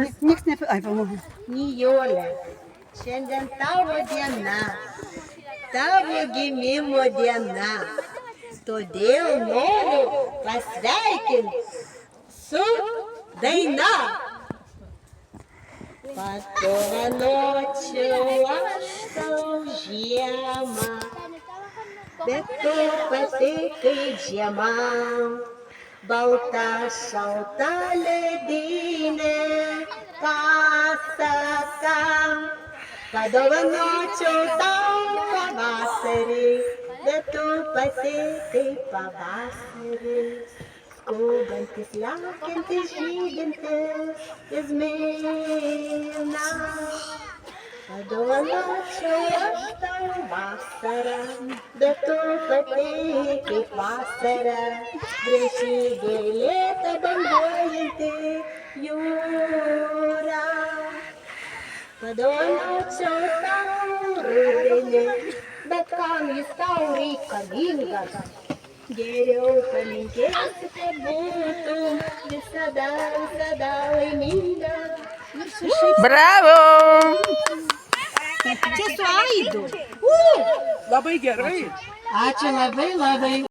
Niks ne... Ai, pamokau. Nijolė, šiandien tavo diena, tavo gimimo diena. Todėl noriu pasveikinti su daina. Padovanočiau aš tau žiemą, bet tu patikai žiema. Balta šalta ledinė pasaka. Padovanočiau tau pavasarį, bet tu patikai pavasarį. Skubantis, lekiantis, žydintis, jazminą. Padovanočiau aš tau vasarą, bet tu patikai vasarą. Graži gėlėta banguojanti jūra. Padovanočiau tau rudenį, bet kam jis tau reikalingas? Geriau palinkėsiu, kad būtum visada, visada laimingas. Bravo! Čia su Aidu. Labai gerai. Ačiū labai, labai.